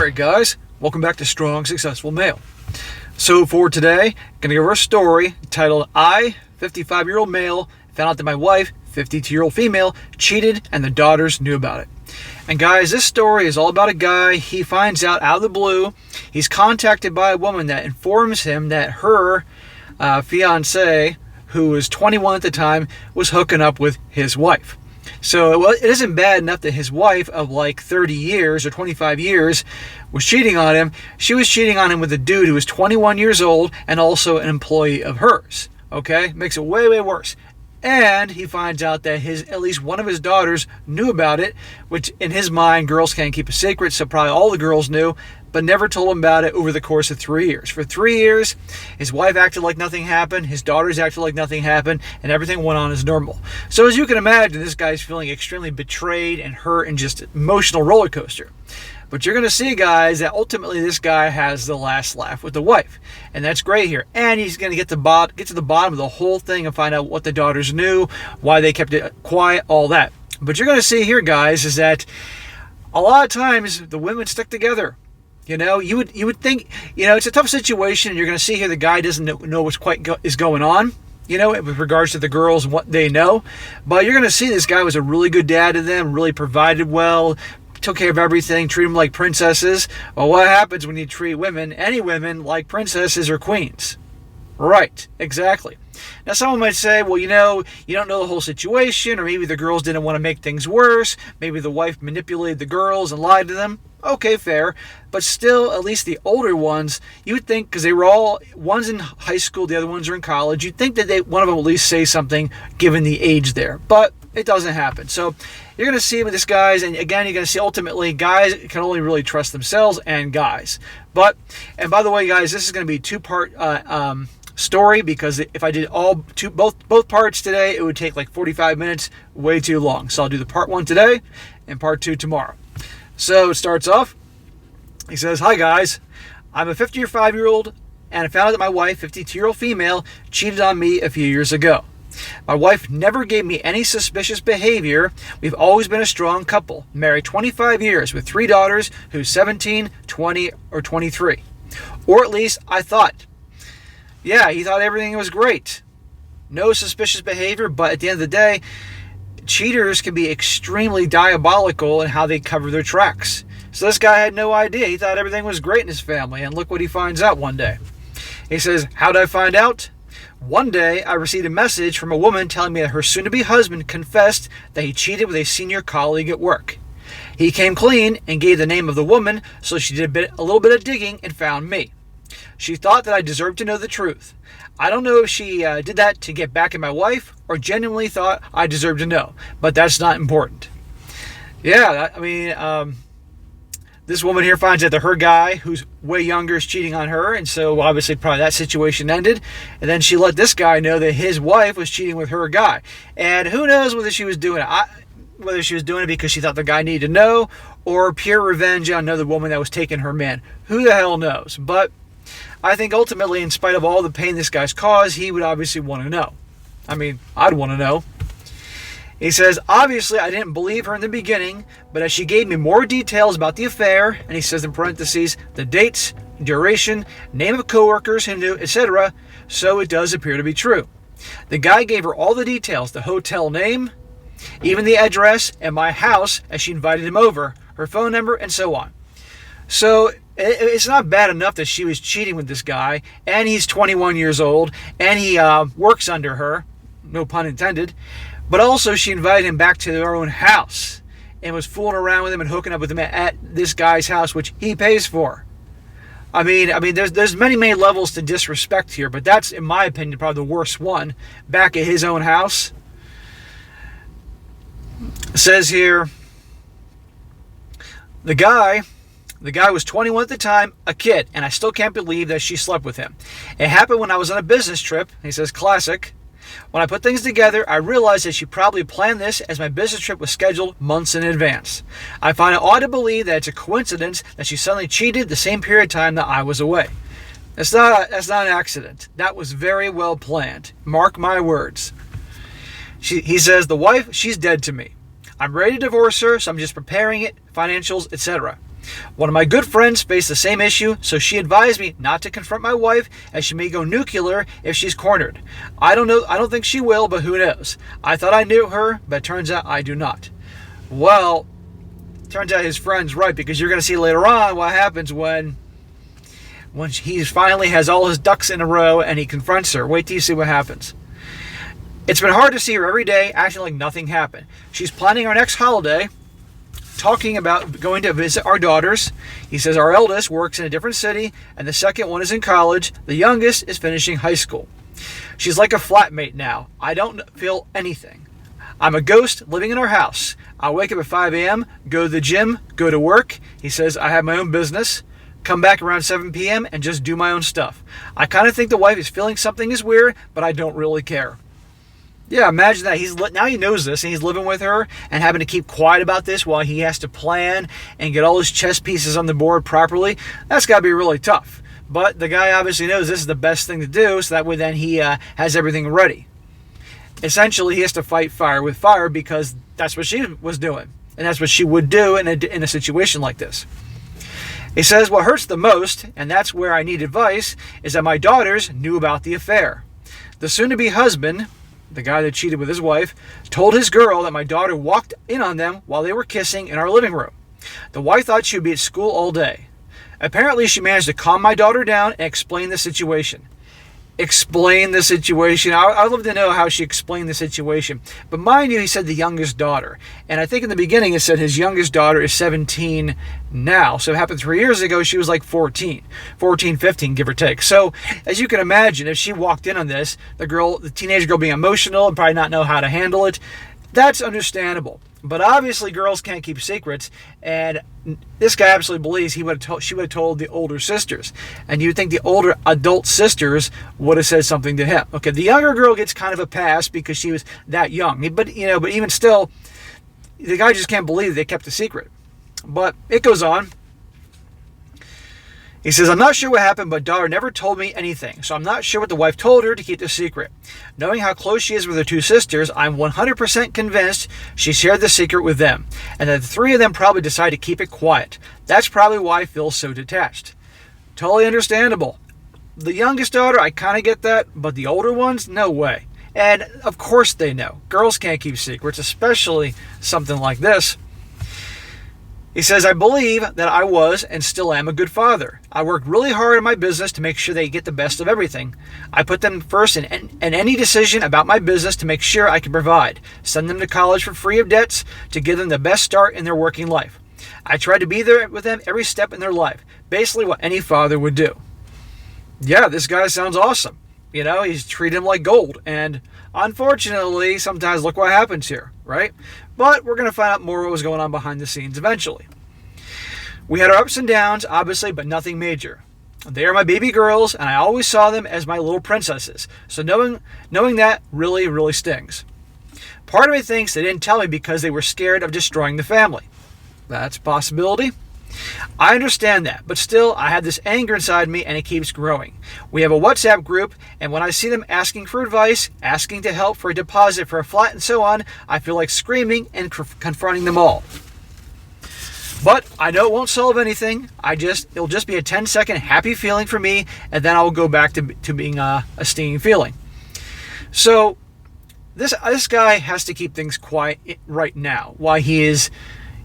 Alright guys, welcome back to Strong Successful Male. So for today, I'm going to give her a story titled I, 55-year-old male, found out that my wife, 52-year-old female, cheated and the daughters knew about it. And guys, this story is all about a guy. He finds out of the blue, he's contacted by a woman that informs him that her fiance, who was 21 at the time, was hooking up with his wife. So it isn't bad enough that his wife of like 30 years or 25 years was cheating on him. She was cheating on him with a dude who was 21 years old and also an employee of hers. Okay? Makes it way, way worse. And he finds out that at least one of his daughters knew about it, which in his mind, girls can't keep a secret, so probably all the girls knew, but never told him about it over the course of 3 years. For 3 years, his wife acted like nothing happened, his daughters acted like nothing happened, and everything went on as normal. So as you can imagine, this guy's feeling extremely betrayed and hurt and just emotional roller coaster. But you're going to see, guys, that ultimately this guy has the last laugh with the wife. And that's great here. And he's going to get to the bottom of the whole thing and find out what the daughters knew, why they kept it quiet, all that. But you're going to see here, guys, is that a lot of times the women stick together. You know, you would think, you know, it's a tough situation. And you're going to see here the guy doesn't know what's is going on, you know, with regards to the girls and what they know. But you're going to see this guy was a really good dad to them, really provided well, took care of everything, treat them like princesses. Well, what happens when you treat women, any women, like princesses or queens? Right, exactly. Now, someone might say, well, you know, you don't know the whole situation, or maybe the girls didn't want to make things worse. Maybe the wife manipulated the girls and lied to them. Okay, fair. But still, at least the older ones, you would think, because they were all, one's in high school, the other ones are in college, you'd think that one of them would at least say something given the age there. But it doesn't happen. So you're going to see with this guys, and again, you're going to see ultimately guys can only really trust themselves and guys. And by the way, guys, this is going to be a two-part story, because if I did both parts today, it would take like 45 minutes, way too long. So I'll do the part 1 today and part 2 tomorrow. So it starts off, he says, hi guys, I'm a 55-year-old and I found out that my wife, 52-year-old female, cheated on me a few years ago. My wife never gave me any suspicious behavior. We've always been a strong couple, married 25 years with 3 daughters who's 17, 20, or 23. Or at least I thought. Yeah, he thought everything was great. No suspicious behavior, but at the end of the day, cheaters can be extremely diabolical in how they cover their tracks. So this guy had no idea. He thought everything was great in his family, and look what he finds out one day. He says, how'd I find out? One day, I received a message from a woman telling me that her soon-to-be husband confessed that he cheated with a senior colleague at work. He came clean and gave the name of the woman, so she did a little bit of digging and found me. She thought that I deserved to know the truth. I don't know if she did that to get back at my wife or genuinely thought I deserved to know, but that's not important. Yeah, I mean, this woman here finds out that her guy, who's way younger, is cheating on her, and so obviously probably that situation ended. And then she let this guy know that his wife was cheating with her guy. And who knows whether she was doing it. Whether she was doing it because she thought the guy needed to know, or pure revenge on another woman that was taking her man. Who the hell knows? But I think ultimately, in spite of all the pain this guy's caused, he would obviously want to know. I mean, I'd want to know. He says, obviously, I didn't believe her in the beginning, but as she gave me more details about the affair, and he says in parentheses, the dates, duration, name of coworkers who knew, etc., so it does appear to be true. The guy gave her all the details, the hotel name, even the address, and my house as she invited him over, her phone number, and so on. So it's not bad enough that she was cheating with this guy, and he's 21 years old, and he works under her, no pun intended, but also she invited him back to their own house and was fooling around with him and hooking up with him at this guy's house, which he pays for. I mean, there's many levels to disrespect here, but that's, in my opinion, probably the worst one. Back at his own house. It says here, the guy was 21 at the time, a kid, and I still can't believe that she slept with him. It happened when I was on a business trip. He says, classic. When I put things together, I realized that she probably planned this as my business trip was scheduled months in advance. I find it odd to believe that it's a coincidence that she suddenly cheated the same period of time that I was away. That's not an accident. That was very well planned. Mark my words. He says, the wife, she's dead to me. I'm ready to divorce her, so I'm just preparing it, financials, etc. One of my good friends faced the same issue, so she advised me not to confront my wife as she may go nuclear if she's cornered. I don't think she will, but who knows? I thought I knew her, but it turns out I do not. Well, turns out his friend's right, because you're going to see later on what happens when he finally has all his ducks in a row and he confronts her. Wait till you see what happens. It's been hard to see her every day acting like nothing happened. She's planning our next holiday, talking about going to visit our daughters. He says our eldest works in a different city and the second one is in college. The youngest is finishing high school. She's like a flatmate now. I don't feel anything. I'm a ghost living in our house. I wake up at 5 a.m., go to the gym, go to work. He says I have my own business, come back around 7 p.m. and just do my own stuff. I kind of think the wife is feeling something is weird, but I don't really care. Yeah, imagine that. Now he knows this, and he's living with her and having to keep quiet about this while he has to plan and get all his chess pieces on the board properly. That's got to be really tough. But the guy obviously knows this is the best thing to do, so that way then he has everything ready. Essentially, he has to fight fire with fire because that's what she was doing, and that's what she would do in a situation like this. He says, what hurts the most, and that's where I need advice, is that my daughters knew about the affair. The soon-to-be husband, the guy that cheated with his wife, told his girl that my daughter walked in on them while they were kissing in our living room. The wife thought she would be at school all day. Apparently, she managed to calm my daughter down and explain the situation. Explain the situation. I'd love to know how she explained the situation. But mind you, he said the youngest daughter. And I think in the beginning it said his youngest daughter is 17 now. So it happened 3 years ago. She was like 14, 15, give or take. So as you can imagine, if she walked in on this, the teenage girl being emotional and probably not know how to handle it, that's understandable. But obviously girls can't keep secrets, and this guy absolutely believes she would have told the older sisters. And you'd think the older adult sisters would have said something to him. Okay, the younger girl gets kind of a pass because she was that young. But even still, the guy just can't believe they kept a secret. But it goes on. He says, I'm not sure what happened, but daughter never told me anything, so I'm not sure what the wife told her to keep the secret. Knowing how close she is with her two sisters, I'm 100% convinced she shared the secret with them, and that the three of them probably decided to keep it quiet. That's probably why I feel so detached. Totally understandable. The youngest daughter, I kind of get that, but the older ones, no way. And of course they know. Girls can't keep secrets, especially something like this. He says, I believe that I was and still am a good father. I worked really hard in my business to make sure they get the best of everything. I put them first in any decision about my business to make sure I can provide. Send them to college for free of debts to give them the best start in their working life. I tried to be there with them every step in their life. Basically what any father would do. Yeah, this guy sounds awesome. He's treated him like gold. And unfortunately, sometimes look what happens here, right? But we're going to find out more what was going on behind the scenes eventually. We had our ups and downs, obviously, but nothing major. They are my baby girls, and I always saw them as my little princesses. So knowing that really, really stings. Part of me thinks they didn't tell me because they were scared of destroying the family. That's a possibility. I understand that, but still, I have this anger inside me and it keeps growing. We have a WhatsApp group, and when I see them asking for advice, asking to help for a deposit for a flat and so on, I feel like screaming and confronting them all. But I know it won't solve anything. It'll just be a 10-second happy feeling for me, and then I'll go back to being a stinging feeling. So this guy has to keep things quiet right now while he is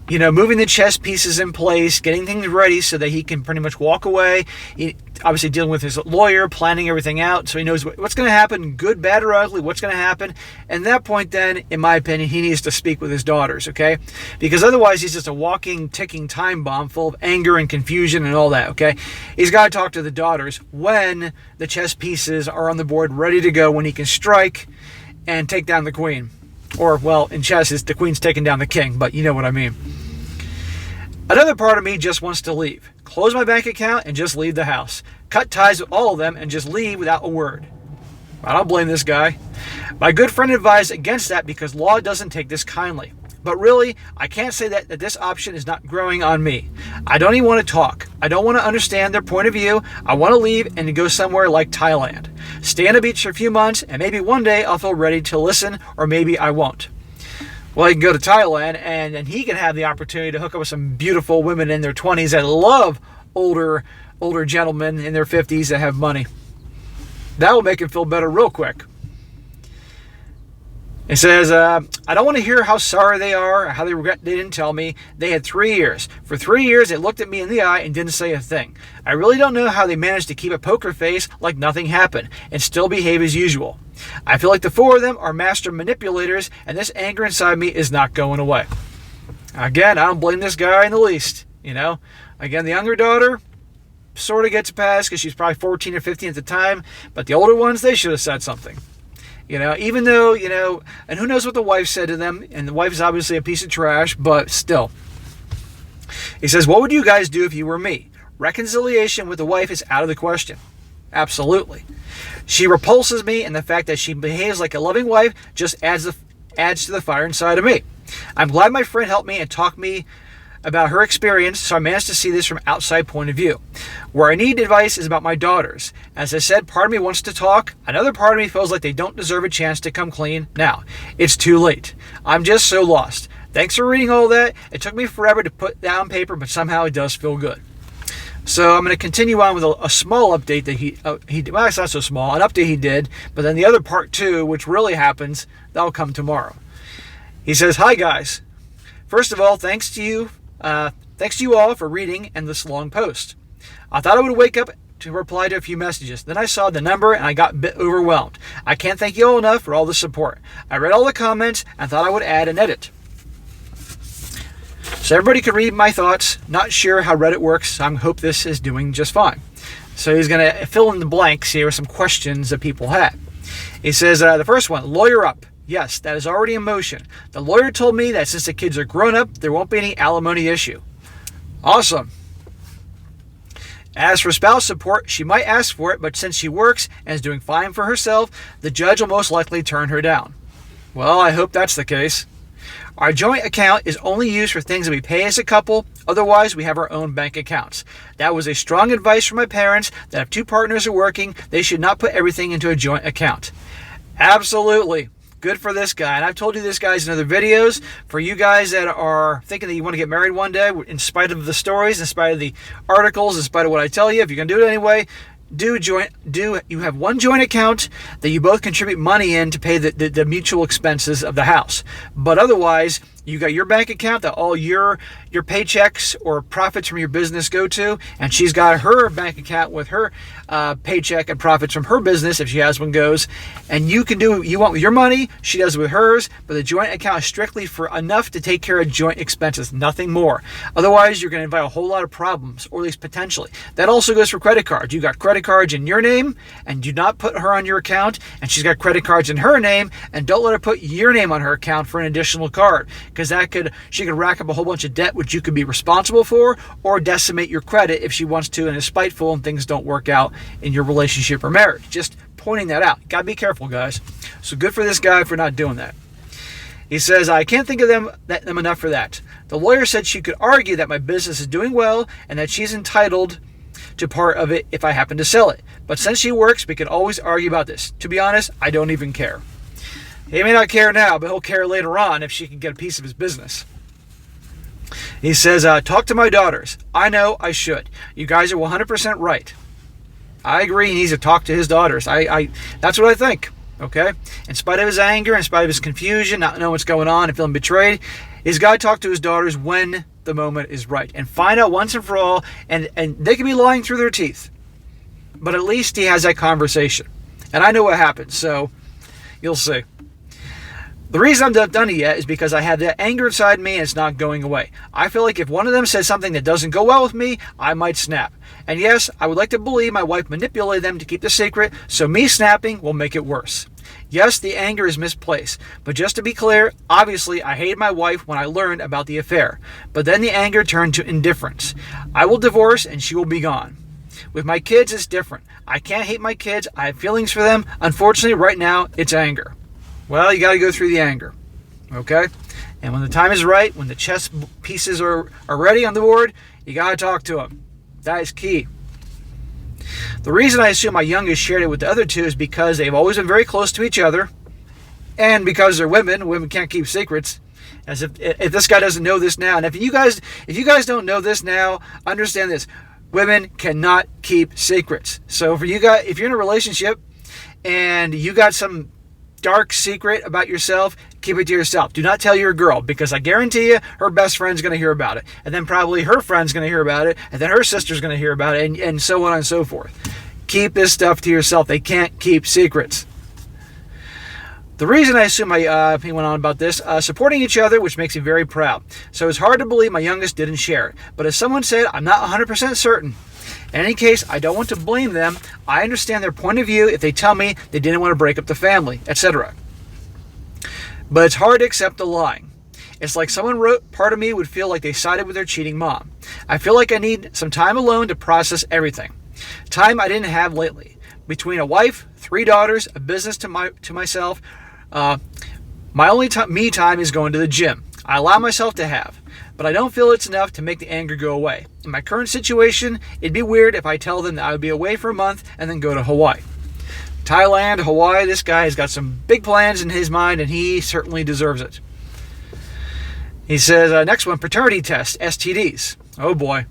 moving the chess pieces in place, getting things ready so that he can pretty much walk away. He obviously dealing with his lawyer, planning everything out, so he knows what's going to happen, good, bad, or ugly, what's going to happen. And at that point then, in my opinion, he needs to speak with his daughters, okay? Because otherwise he's just a walking, ticking time bomb full of anger and confusion and all that, okay? He's got to talk to the daughters when the chess pieces are on the board, ready to go, when he can strike and take down the queen. Or, well, in chess, the queen's taking down the king, but you know what I mean. Another part of me just wants to leave. Close my bank account and just leave the house. Cut ties with all of them and just leave without a word. I don't blame this guy. My good friend advised against that because law doesn't take this kindly. But really, I can't say that this option is not growing on me. I don't even want to talk. I don't want to understand their point of view. I want to leave and go somewhere like Thailand. Stay on the beach for a few months, and maybe one day I'll feel ready to listen, or maybe I won't. Well, he can go to Thailand, and he can have the opportunity to hook up with some beautiful women in their 20s that love older gentlemen in their 50s that have money. That will make him feel better real quick. It says, I don't want to hear how sorry they are, or how they regret they didn't tell me. They had 3 years. For 3 years, they looked at me in the eye and didn't say a thing. I really don't know how they managed to keep a poker face like nothing happened and still behave as usual. I feel like the 4 of them are master manipulators, and this anger inside me is not going away. Again, I don't blame this guy in the least. Again, the younger daughter sort of gets a pass because she's probably 14 or 15 at the time, but the older ones, they should have said something. Even though, and who knows what the wife said to them, and the wife is obviously a piece of trash, but still. He says, what would you guys do if you were me? Reconciliation with the wife is out of the question. Absolutely. She repulses me, and the fact that she behaves like a loving wife just adds to the fire inside of me. I'm glad my friend helped me and talked me about her experience, so I managed to see this from an outside point of view. Where I need advice is about my daughters. As I said, part of me wants to talk. Another part of me feels like they don't deserve a chance to come clean now. It's too late. I'm just so lost. Thanks for reading all that. It took me forever to put down paper, but somehow it does feel good. So I'm going to continue on with a small update that he did. Well, it's not so small. An update he did, but then the other part 2, which really happens, that'll come tomorrow. He says, hi guys. First of all, thanks to you all for reading and this long post. I thought I would wake up to reply to a few messages. Then I saw the number and I got a bit overwhelmed. I can't thank you all enough for all the support. I read all the comments and thought I would add and edit, so everybody could read my thoughts. Not sure how Reddit works, so I hope this is doing just fine. So he's going to fill in the blanks here with some questions that people had. He says, the first one, lawyer up. Yes, that is already in motion. The lawyer told me that since the kids are grown up, there won't be any alimony issue. Awesome. As for spouse support, she might ask for it, but since she works and is doing fine for herself, the judge will most likely turn her down. Well, I hope that's the case. Our joint account is only used for things that we pay as a couple. Otherwise, we have our own bank accounts. That was a strong advice from my parents that if 2 partners are working, they should not put everything into a joint account. Absolutely. Good for this guy. And I've told you this, guys, in other videos. For you guys that are thinking that you want to get married one day, in spite of the stories, in spite of the articles, in spite of what I tell you, if you're going to do it anyway, you have one joint account that you both contribute money in to pay the mutual expenses of the house. But otherwise, you got your bank account that all your paychecks or profits from your business go to, and she's got her bank account with her paycheck and profits from her business, if she has one, goes. And you can do what you want with your money, she does with hers, but the joint account is strictly for enough to take care of joint expenses, nothing more. Otherwise, you're going to invite a whole lot of problems, or at least potentially. That also goes for credit cards. You got credit cards in your name, and do not put her on your account, and she's got credit cards in her name, and don't let her put your name on her account for an additional card, because she could rack up a whole bunch of debt which you could be responsible for, or decimate your credit if she wants to and is spiteful and things don't work out in your relationship or marriage. Just pointing that out. Gotta be careful, guys. So good for this guy for not doing that. He says, I can't think of them enough for that. The lawyer said she could argue that my business is doing well and that she's entitled to part of it if I happen to sell it. But since she works, we can always argue about this. To be honest, I don't even care. He may not care now, but he'll care later on if she can get a piece of his business. He says, talk to my daughters. I know I should. You guys are 100% right. I agree he needs to talk to his daughters. That's what I think. Okay? In spite of his anger, in spite of his confusion, not knowing what's going on and feeling betrayed, he's got to talk to his daughters when the moment is right and find out once and for all, and they can be lying through their teeth. But at least he has that conversation. And I know what happens, so you'll see. The reason I'm not done it yet is because I have that anger inside me and it's not going away. I feel like if one of them says something that doesn't go well with me, I might snap. And yes, I would like to believe my wife manipulated them to keep the secret, so me snapping will make it worse. Yes, the anger is misplaced, but just to be clear, obviously I hated my wife when I learned about the affair, but then the anger turned to indifference. I will divorce and she will be gone. With my kids, it's different. I can't hate my kids. I have feelings for them. Unfortunately, right now, it's anger. Well, you got to go through the anger, okay? And when the time is right, when the chess pieces are ready on the board, you got to talk to them. That is key. The reason I assume my youngest shared it with the other two is because they've always been very close to each other, and because they're women can't keep secrets. As if this guy doesn't know this now, and if you guys don't know this now, understand this: women cannot keep secrets. So for you guys, if you're in a relationship and you got some dark secret about yourself, keep it to yourself. Do not tell your girl, because I guarantee you her best friend's going to hear about it, and then probably her friend's going to hear about it, and then her sister's going to hear about it, and so on and so forth. Keep this stuff to yourself. They can't keep secrets. The reason I assume he went on about this, supporting each other, which makes me very proud. So it's hard to believe my youngest didn't share it. But as someone said, I'm not 100% certain. In any case, I don't want to blame them. I understand their point of view if they tell me they didn't want to break up the family, etc. But it's hard to accept the lying. It's like someone wrote, part of me would feel like they sided with their cheating mom. I feel like I need some time alone to process everything. Time I didn't have lately. Between a wife, 3 daughters, a business to myself, my only me time is going to the gym. I allow myself to have, but I don't feel it's enough to make the anger go away. In my current situation, it'd be weird if I tell them that I would be away for a month and then go to Hawaii. Thailand, Hawaii, this guy has got some big plans in his mind, and he certainly deserves it. He says, next one, paternity test, STDs. Oh boy.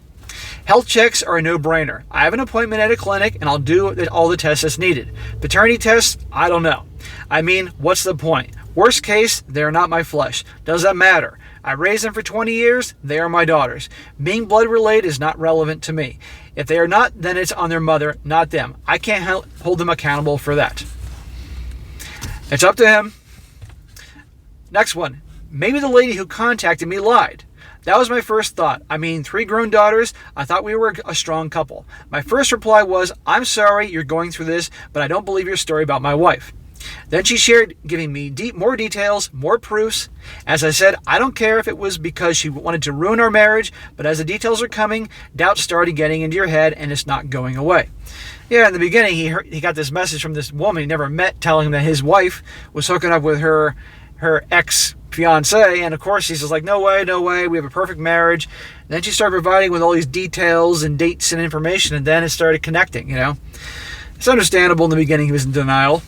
Health checks are a no-brainer. I have an appointment at a clinic, and I'll do all the tests that's needed. Paternity tests, I don't know. I mean, what's the point? Worst case, they're not my flesh. Does that matter? I raised them for 20 years. They are my daughters. Being blood related is not relevant to me. If they are not, then it's on their mother, not them. I can't hold them accountable for that. It's up to him. Next one. Maybe the lady who contacted me lied. That was my first thought. I mean, 3 grown daughters. I thought we were a strong couple. My first reply was, I'm sorry you're going through this, but I don't believe your story about my wife. Then she shared, giving me more details, more proofs. As I said, I don't care if it was because she wanted to ruin our marriage, but as the details are coming, doubts started getting into your head, and it's not going away. Yeah, in the beginning, he got this message from this woman he never met, telling him that his wife was hooking up with her ex-fiance, and of course he's just like, no way, we have a perfect marriage. And then she started providing with all these details and dates and information, and then it started connecting, It's understandable in the beginning he was in denial.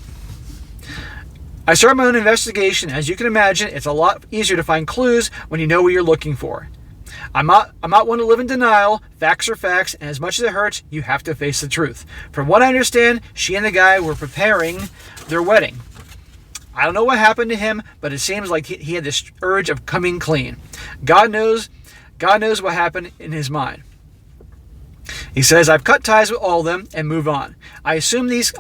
I started my own investigation. As you can imagine, it's a lot easier to find clues when you know what you're looking for. I'm not one to live in denial. Facts are facts, and as much as it hurts, you have to face the truth. From what I understand, she and the guy were preparing their wedding. I don't know what happened to him, but it seems like he had this urge of coming clean. God knows what happened in his mind. He says, I've cut ties with all of them and move on. I assume these,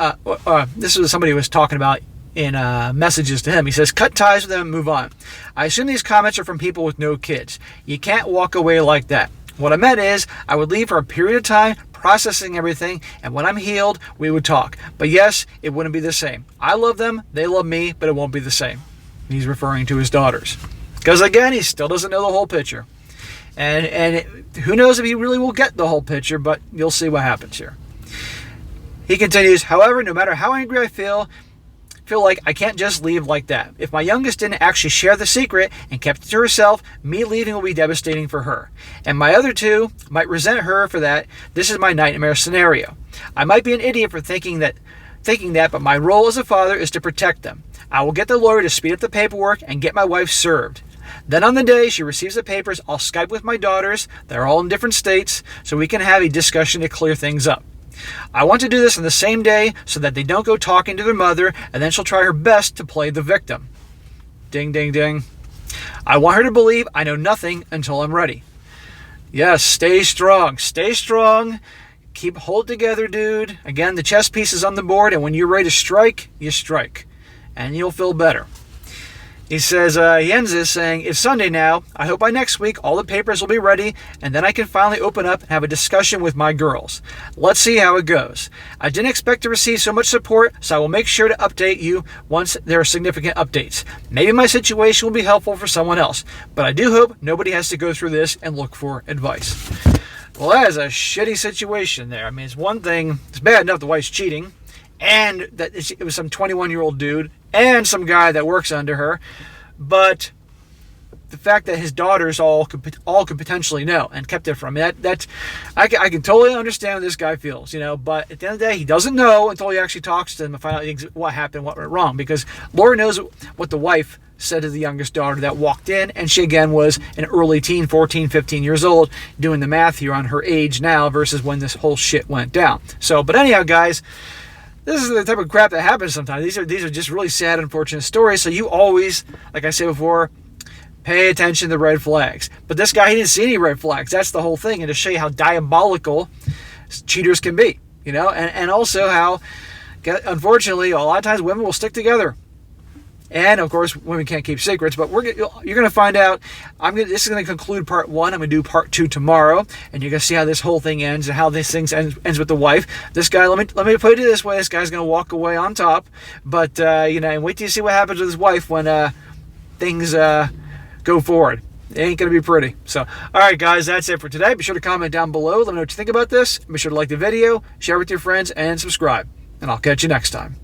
this is somebody who was talking about in messages to him. He says, cut ties with them and move on. I assume these comments are from people with no kids. You can't walk away like that. What I meant is, I would leave for a period of time, processing everything, and when I'm healed, we would talk. But yes, it wouldn't be the same. I love them, they love me, but it won't be the same. He's referring to his daughters. Because again, he still doesn't know the whole picture. And who knows if he really will get the whole picture, but you'll see what happens here. He continues, however, no matter how angry I feel like I can't just leave like that. If my youngest didn't actually share the secret and kept it to herself, me leaving will be devastating for her. And my other 2 might resent her for that. This is my nightmare scenario. I might be an idiot for thinking that, but my role as a father is to protect them. I will get the lawyer to speed up the paperwork and get my wife served. Then on the day she receives the papers, I'll Skype with my daughters. They're all in different states, so we can have a discussion to clear things up. I want to do this on the same day so that they don't go talking to their mother, and then she'll try her best to play the victim. Ding, ding, ding. I want her to believe I know nothing until I'm ready. Yes, stay strong. Stay strong. Hold together, dude. Again, the chess piece is on the board, and when you're ready to strike, you strike. And you'll feel better. He says, he ends this saying, it's Sunday now. I hope by next week all the papers will be ready, and then I can finally open up and have a discussion with my girls. Let's see how it goes. I didn't expect to receive so much support, so I will make sure to update you once there are significant updates. Maybe my situation will be helpful for someone else, but I do hope nobody has to go through this and look for advice. Well, that is a shitty situation there. I mean, it's one thing, it's bad enough the wife's cheating, and that it was some 21-year-old dude, and some guy that works under her, but the fact that his daughters all could potentially know and kept it from him, I can totally understand how this guy feels, but at the end of the day, he doesn't know until he actually talks to them and find out what happened, what went wrong, because Laura knows what the wife said to the youngest daughter that walked in, and she again was an early teen, 14, 15 years old, doing the math here on her age now versus when this whole shit went down. So, but anyhow, guys, this is the type of crap that happens sometimes. These are just really sad, unfortunate stories. So you always, like I said before, pay attention to the red flags. But this guy, he didn't see any red flags. That's the whole thing, and to show you how diabolical cheaters can be, you know, and also how, unfortunately, a lot of times women will stick together. And of course, women can't keep secrets. But you're going to find out. This is going to conclude part 1. I'm going to do part 2 tomorrow, and you're going to see how this whole thing ends and how this thing ends with the wife. This guy, let me put it this way: this guy's going to walk away on top. But and wait till you see what happens with his wife when things go forward. It ain't going to be pretty. So, all right, guys, that's it for today. Be sure to comment down below. Let me know what you think about this. Be sure to like the video, share with your friends, and subscribe. And I'll catch you next time.